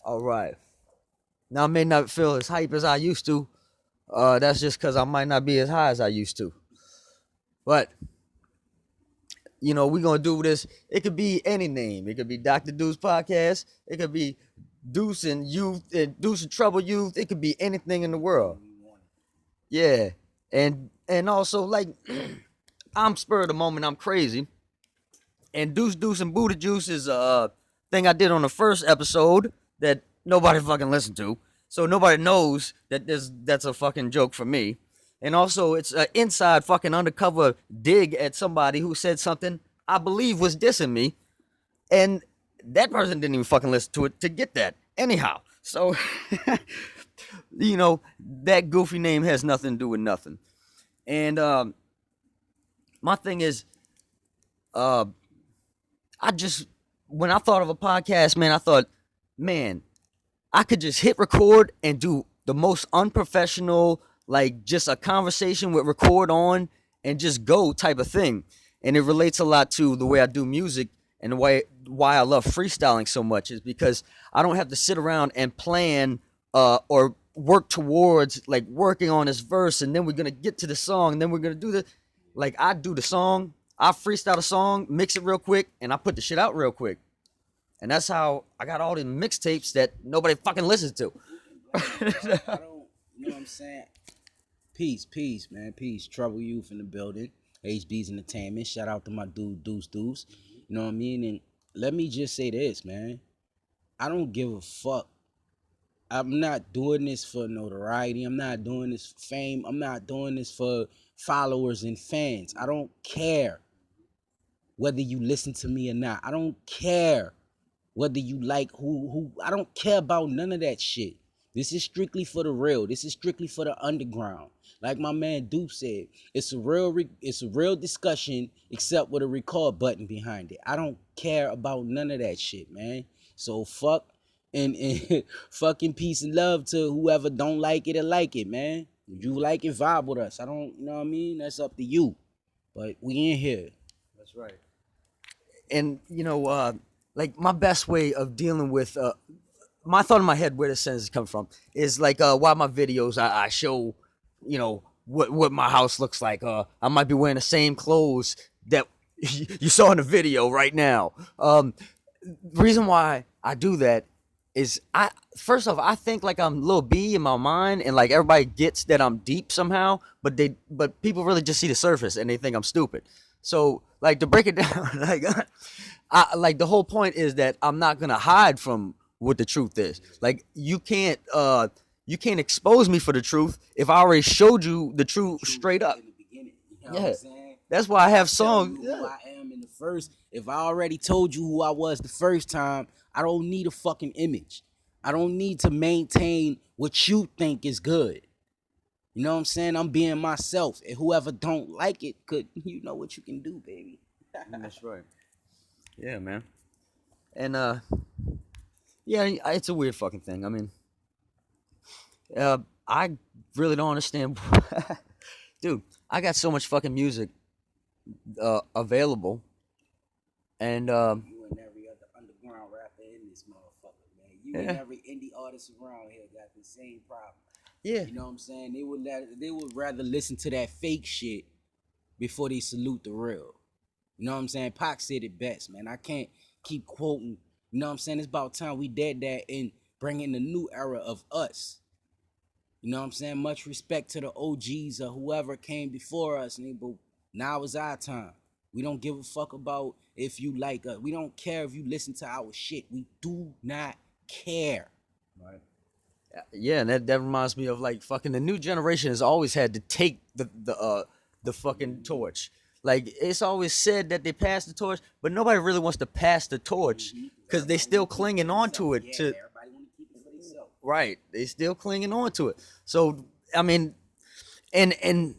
All right. Now I may not feel as hype as I used to. That's just because I might not be as high as I used to. But we're gonna do this. It could be any name. It could be Dr. Deuce Podcast. It could be Deuce and Youth, Deuce and Trouble Youth. It could be anything in the world. Yeah, and also like I'm spur of the moment. I'm crazy. And Deuce and Buddha Juice is a thing I did on the first episode that nobody fucking listened to. So nobody knows that that's a fucking joke for me. And also, it's an inside fucking undercover dig at somebody who said something I believe was dissing me. And that person didn't even fucking listen to it to get that. Anyhow, so, that goofy name has nothing to do with nothing. And my thing is, when I thought of a podcast, man, I thought, man, I could just hit record and do the most unprofessional, like just a conversation with record on and just go type of thing. And it relates a lot to the way I do music and the way why I love freestyling so much is because I don't have to sit around and plan or work towards like working on this verse and then we're gonna get to the song and then we're gonna do the like I do the song, I freestyle a song, mix it real quick, and I put the shit out real quick. And that's how I got all the mixtapes that nobody fucking listens to. I don't, you know what I'm saying? Peace, man. Peace. Trouble Youth in the building. HB's Entertainment. Shout out to my dude, Deuce. You know what I mean? And let me just say this, man. I don't give a fuck. I'm not doing this for notoriety. I'm not doing this for fame. I'm not doing this for followers and fans. I don't care whether you listen to me or not. I don't care whether you like who. I don't care about none of that shit. This is strictly for the real. This is strictly for the underground. Like my man Deuce said, it's a real discussion, except with a record button behind it. I don't care about none of that shit, man. So fuck and fucking peace and love to whoever don't like it or like it, man. If you like it, vibe with us. I don't, you know what I mean? That's up to you. But we in here. That's right. And like my best way of dealing with my thought in my head where the sentence come from is like while my videos I show what my house looks like. I might be wearing the same clothes that you saw in the video right now. The reason why I do that is first off I think like I'm Lil B in my mind and like everybody gets that I'm deep somehow, but people really just see the surface and they think I'm stupid. So like to break it down, like the whole point is that I'm not gonna hide from what the truth is. Like you can't expose me for the truth if I already showed you the truth straight up. In the beginning, you know what I'm saying? That's why I have songs. Who I am in the first. If I already told you who I was the first time, I don't need a fucking image. I don't need to maintain what you think is good. You know what I'm saying? I'm being myself. And whoever don't like it you know what you can do, baby. That's right. Yeah, man. And yeah, it's a weird fucking thing. I mean, I really don't understand. Dude, I got so much fucking music available. And you and every other underground rapper in this motherfucker, man. You and every indie artist around here got the same problem. Yeah. You know what I'm saying? They would rather listen to that fake shit before they salute the real. You know what I'm saying? Pac said it best, man. I can't keep quoting. You know what I'm saying? It's about time we did that and bring in the new era of us. You know what I'm saying? Much respect to the OGs or whoever came before us. But now is our time. We don't give a fuck about if you like us. We don't care if you listen to our shit. We do not care. Right. Yeah, and that reminds me of like fucking the new generation has always had to take the fucking torch. Like it's always said that they pass the torch, but nobody really wants to pass the torch because they still clinging on to it. Everybody want to keep it for themselves. Right, they still clinging on to it. So I mean, and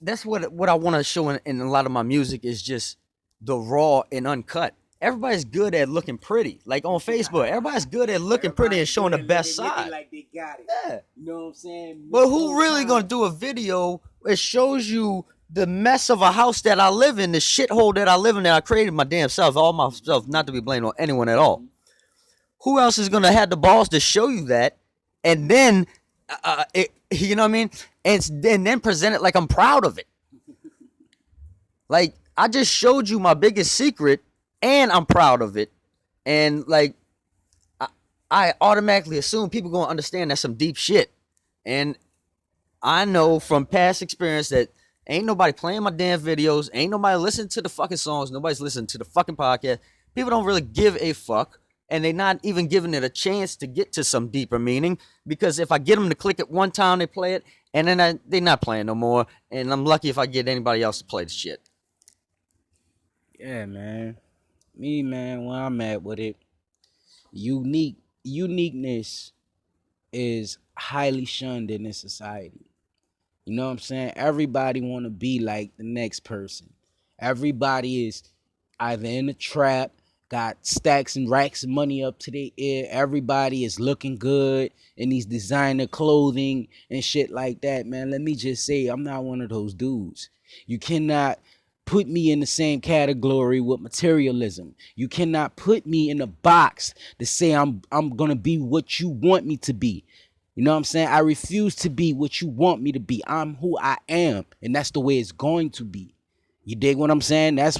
that's what I want to show in a lot of my music is just the raw and uncut. Everybody's good at looking pretty. Like on Facebook, everybody's good at looking pretty and showing the best side. Like they got it. Yeah. You know what I'm saying? But who really gonna do a video that shows you the mess of a house that I live in, the shithole that I live in that I created my damn self, all myself, not to be blamed on anyone at all. who else is gonna have the balls to show you that, and then, you know what I mean, and then present it like I'm proud of it. Like I just showed you my biggest secret, and I'm proud of it, and like I automatically assume people gonna understand that's some deep shit, and I know from past experience that ain't nobody playing my damn videos, ain't nobody listening to the fucking songs, nobody's listening to the fucking podcast. People don't really give a fuck, and they're not even giving it a chance to get to some deeper meaning. Because if I get them to click it one time, they play it, and then they're not playing no more. And I'm lucky if I get anybody else to play the shit. Yeah, man. Me, man, where I'm at with it, uniqueness is highly shunned in this society. You know what I'm saying? Everybody want to be like the next person. Everybody is either in the trap, got stacks and racks of money up to their ear. Everybody is looking good in these designer clothing and shit like that, man. Let me just say, I'm not one of those dudes. You cannot put me in the same category with materialism. You cannot put me in a box to say I'm gonna be what you want me to be. You know what I'm saying? I refuse to be what you want me to be. I'm who I am, and that's the way it's going to be. You dig what I'm saying? That's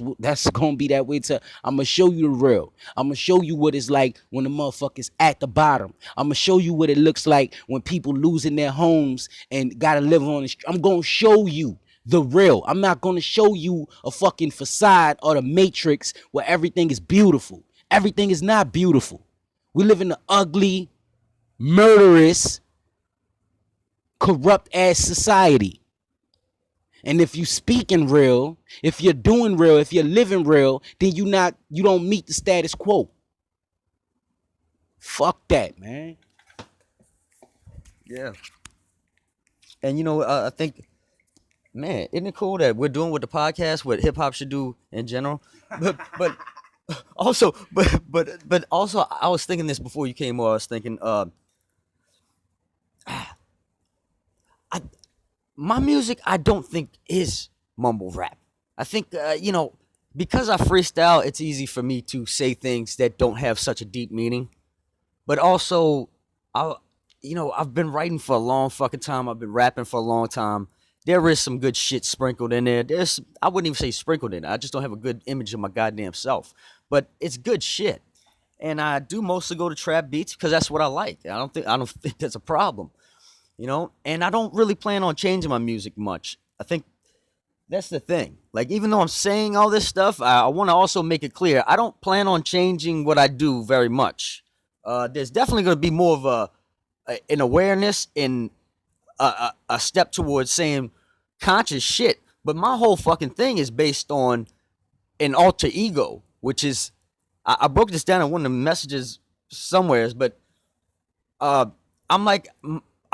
gonna be that way too. I'm gonna show you the real. I'm gonna show you what it's like when the motherfuckers at the bottom. I'm gonna show you what it looks like when people losing their homes and gotta live on the street. I'm gonna show you the real. I'm not gonna show you a fucking facade or the matrix where everything is beautiful. Everything is not beautiful. We live in the ugly, murderous, corrupt ass society. And if you speaking real, if you're doing real, if you're living real, then you don't meet the status quo. Fuck that, man. Yeah. And I think, man, isn't it cool that we're doing with the podcast what hip hop should do in general? But also, but also, I was thinking this before you came on. I was thinking, I, my music, I don't think is mumble rap. I think, because I freestyle, it's easy for me to say things that don't have such a deep meaning. But also, I, I've been writing for a long fucking time. I've been rapping for a long time. There is some good shit sprinkled in there. I wouldn't even say sprinkled in it. I just don't have a good image of my goddamn self. But it's good shit. And I do mostly go to trap beats because that's what I like. I don't think that's a problem. And I don't really plan on changing my music much. I think that's the thing. Like, even though I'm saying all this stuff, I want to also make it clear I don't plan on changing what I do very much. There's definitely going to be more of an awareness and a step towards saying conscious shit. But my whole fucking thing is based on an alter ego, which is I broke this down in one of the messages somewheres, but I'm like,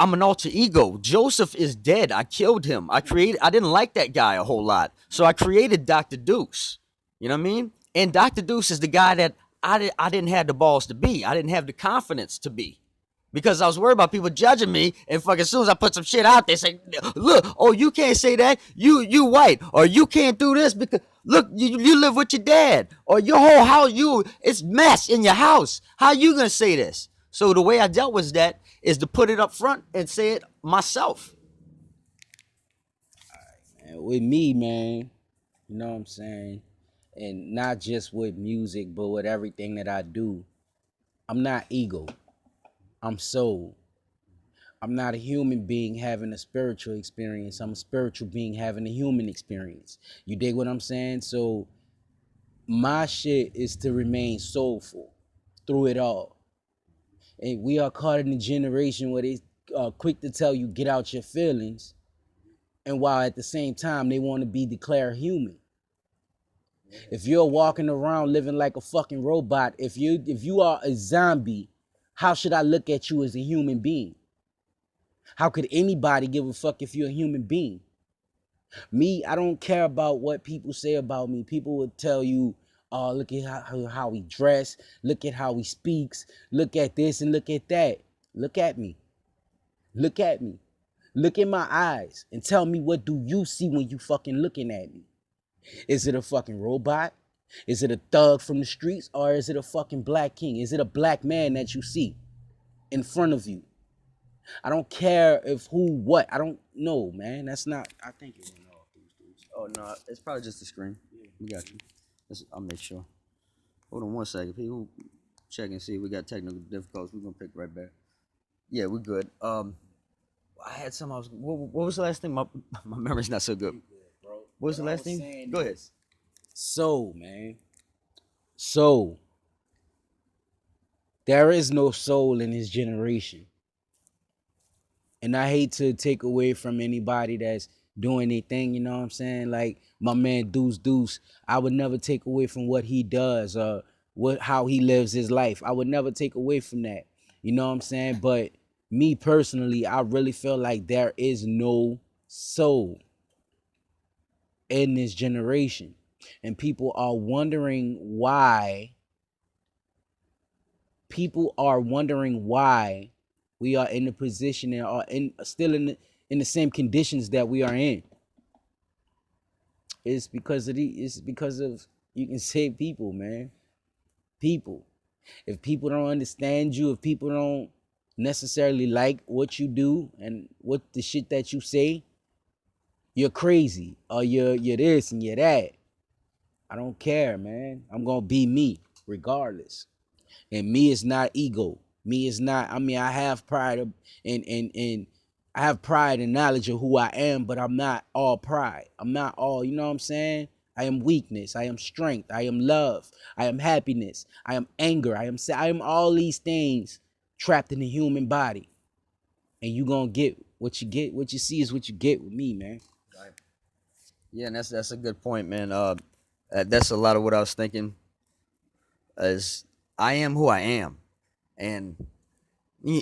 I'm an alter ego. Joseph is dead. I killed him. I didn't like that guy a whole lot. So I created Dr. Deuce. You know what I mean? And Dr. Deuce is the guy that I didn't have the balls to be. I didn't have the confidence to be. Because I was worried about people judging me, and fucking as soon as I put some shit out, they say, "Look, oh, you can't say that. You white, or you can't do this because look, you live with your dad, or your whole house, it's mess in your house. How you gonna say this?" So the way I dealt with that is to put it up front and say it myself. And with me, man, you know what I'm saying? And not just with music, but with everything that I do. I'm not ego. I'm soul. I'm not a human being having a spiritual experience. I'm a spiritual being having a human experience. You dig what I'm saying? So my shit is to remain soulful through it all. And we are caught in a generation where they quick to tell you get out your feelings, and while at the same time they want to be declared human. If you're walking around living like a fucking robot, if you are a zombie, how should I look at you as a human being? How could anybody give a fuck if you're a human being? Me, I don't care about what people say about me. People would tell you, oh, look at how he dress, look at how he speaks, look at this and look at that. Look at me. Look at me. Look in my eyes and tell me, what do you see when you fucking looking at me? Is it a fucking robot? Is it a thug from the streets, or is it a fucking black king? Is it a black man that you see in front of you? I don't care if who, what. I don't know, man. That's not. I think it went off. Oh no, it's probably just the screen. We got you. I'll make sure. Hold on one second. People check and see. We got technical difficulties. We're gonna pick right back. Yeah, we're good. I had some. What was the last thing? My memory's not so good. What was the last thing? Go ahead. Soul, man. Soul. There is no soul in this generation. And I hate to take away from anybody that's doing anything, you know what I'm saying? Like my man Deuce, I would never take away from what he does or how he lives his life. I would never take away from that. You know what I'm saying? But me personally, I really feel like there is no soul in this generation. And people are wondering why. People are wondering why we are in the position and are still in the same conditions that we are in. It's because of you can say people, man. People. If people don't understand you, if people don't necessarily like what you do and what the shit that you say, you're crazy or you're this and you're that. I don't care, man. I'm gonna be me regardless. And me is not ego. Me is not, I mean, I have pride and I have pride and knowledge of who I am, but I'm not all pride. I'm not all, you know what I'm saying? I am weakness. I am strength. I am love. I am happiness. I am anger. I am all these things trapped in the human body. And you gonna get what you get. What you see is what you get with me, man. Right. Yeah, and that's a good point, man. That's a lot of what I was thinking. As I am who I am, and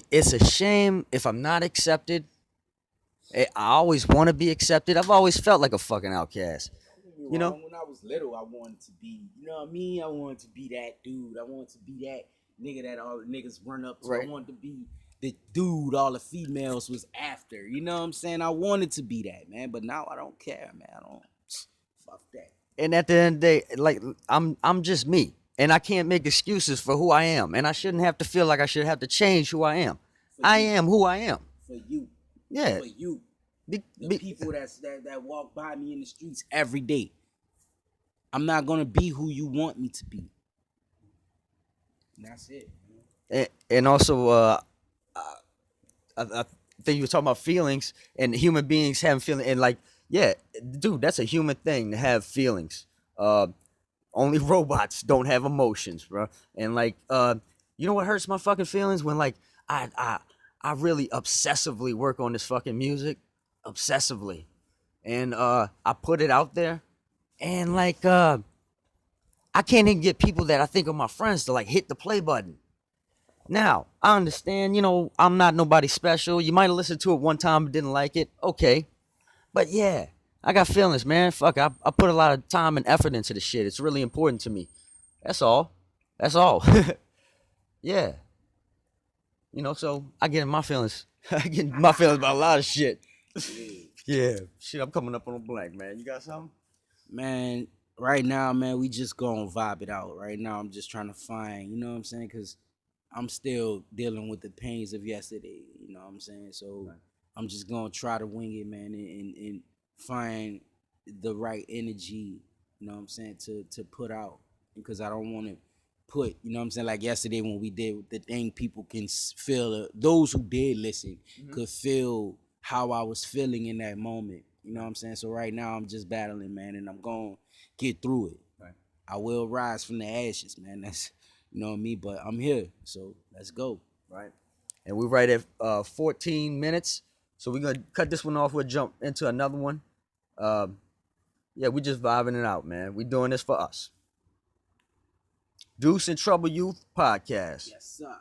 it's a shame if I'm not accepted. I always want to be accepted. I've always felt like a fucking outcast. You know, when I was little, I wanted to be, you know what I mean? I wanted to be that dude. I wanted to be that nigga that all the niggas run up to. Right. I wanted to be the dude all the females was after. You know what I'm saying? I wanted to be that, man. But now I don't care, man. I don't. Fuck that. And at the end of the day, like I'm just me. And I can't make excuses for who I am. And I shouldn't have to feel like I should have to change who I am. I am who I am. For you. Yeah. For you. The people that walk by me in the streets every day. I'm not going to be who you want me to be. And that's it. And also, I think you were talking about feelings and human beings having feelings. And like, yeah, dude, that's a human thing to have feelings. Only robots don't have emotions, bro. And like, you know what hurts my fucking feelings? When like I really obsessively work on this fucking music, obsessively, and I put it out there, and like I can't even get people that I think are my friends to like hit the play button. Now I understand, you know, I'm not nobody special. You might have listened to it one time and didn't like it, okay, but yeah. I got feelings, man. Fuck, I put a lot of time and effort into the shit. It's really important to me. That's all. That's all. Yeah. You know, so I get in my feelings. I get in my feelings about a lot of shit. Yeah. Shit, I'm coming up on a blank, man. You got something? Man, right now, man, we just gonna vibe it out. Right now, I'm just trying to find, you know what I'm saying? Because I'm still dealing with the pains of yesterday. You know what I'm saying? So right. I'm just gonna try to wing it, man, and find the right energy, you know what I'm saying, to put out, because I don't want to put, you know what I'm saying, like yesterday when we did the thing, people can feel, those who did listen could feel how I was feeling in that moment, you know what I'm saying. So right now I'm just battling, man, and I'm gonna get through it. Right. I will rise from the ashes, man. That's, you know what I mean, but I'm here, so let's go. Right. And we're right at 14 minutes. So we're going to cut this one off. We'll jump into another one. Yeah, we just vibing it out, man. We doing this for us. Deuce and Trouble Youth Podcast. Yes, sir.